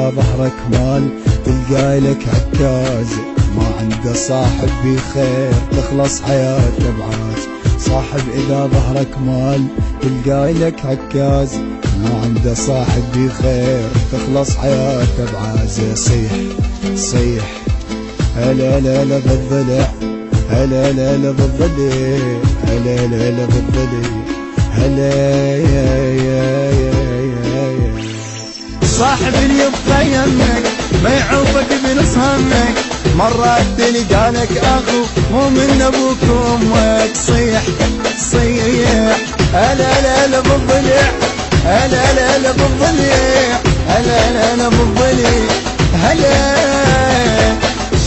إذا ظهرك مال تلقى لك عكاز، ما عنده صاحب بخير تخلص حياته بعاز. صاحب إذا ظهرك مال تلقى لك عكاز، ما عنده صاحب بخير تخلص حياته بعاز. صيح صيح هلا لا لا بالضلع، هلا لا لا بالضلع، هلا لا لا بالضلع، هلا يا يا يا يا. صاحب اللي يبقى يمك ما يعوفك بنص همك، مرات تلقى لك اخو مو من ابوك وامك. صيح صيح هلا لا لا بالضلع، هلا لا لا بالضلع، هلا لا لا بالضلع، هلا.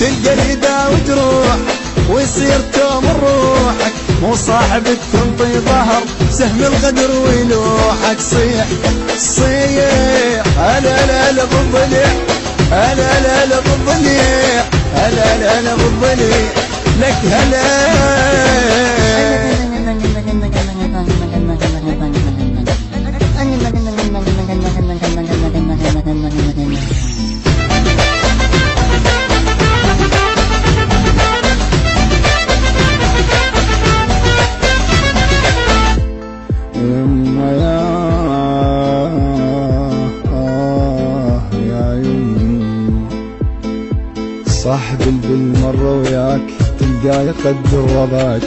تلقى الهدا وتروح ويصير توم روحك، مو صاحبك تنطي ظهر سهم الغدر ويلوحك. صيح صيح هلا لا لا بالضلع، هلا لا لا بالضلع، هلا لا لا بالضلع، لك هلا. صاحب بالمرة وياك تلقاه يقدر وضعك،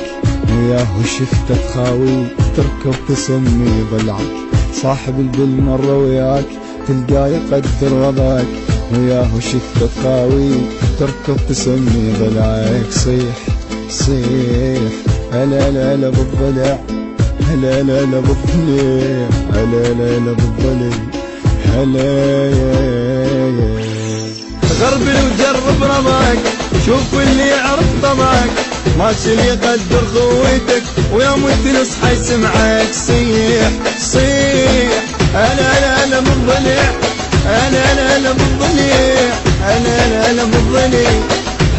وياه شفته تخاوي تركب تسمي ضلعك. صاحب بالمرة وياك تلقاه يقدر وضعك، وياه شفته تخاوي تركب تسمي ضلعك. صيح صيح هلا لا لا بالضلع، هلا لا لا بالضلع، هلا لا لا بالضلع، هلا يا يا. غربل وجرب رضاك، شوف اللي يعرف طبعك، ماشي اللي يقدر خويتك ويوم تصحى يسمعك. صيح صيح هلا لا لا بالضلع، هلا لا لا بالضلع، هلا لا لا بالضلع،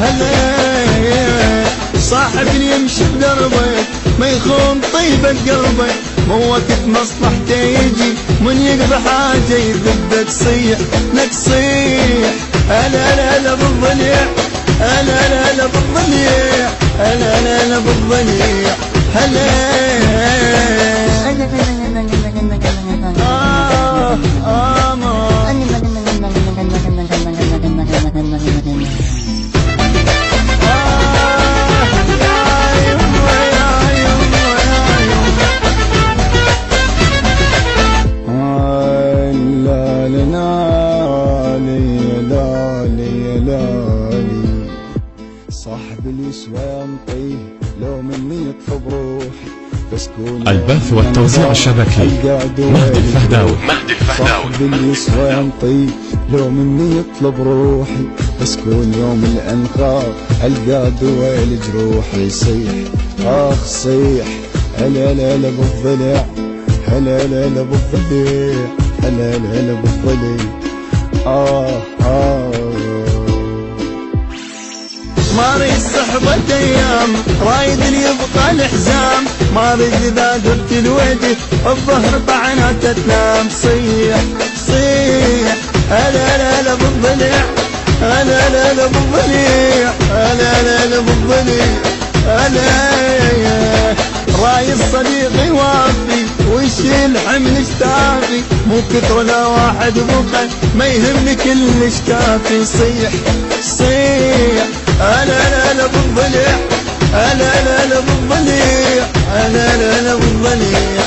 هلا. صاحب يمشي بدربك ما يخون طيبة قلبك، مو وقت مصلحته يجي من يقضي حاجة يذبك. صيح لك صيح هلا لا لا بالضلع، هلا لا لا بالضلع، هلا لا لا بالضلع، هلا. صاحب اليسوى ينطيه لو مني يطلب روحي، بس كون البث والتوزيع الشبكي مهدي الفهداوي. صاحب اليسوى ينطيه لو مني يطلب روحي، بس كون يوم الانخار القى دويل جروحي. صيح اخ صيح هلا لا لا بالضلع، هلا لا لا بالضلع، هلا لا لا بالضلع. ما اريد صحبة ايام، رايد اللي يبقى الحزام، ما اريد اذا درت الوجه الظهر بعناته تنام. صيح صيح هلا لا لا بالضلع، هلا لا لا بالضلع، هلا لا لا بالضلع، هلا. رايد صديقي وافي ويشيل حمل اشتافي، مو كثر لا واحد بخل ما يهمني كلش كافي. صيح صيح هلا لا لا بالضلع، هلا لا لا بالضلع، هلا لا لا بالضلع.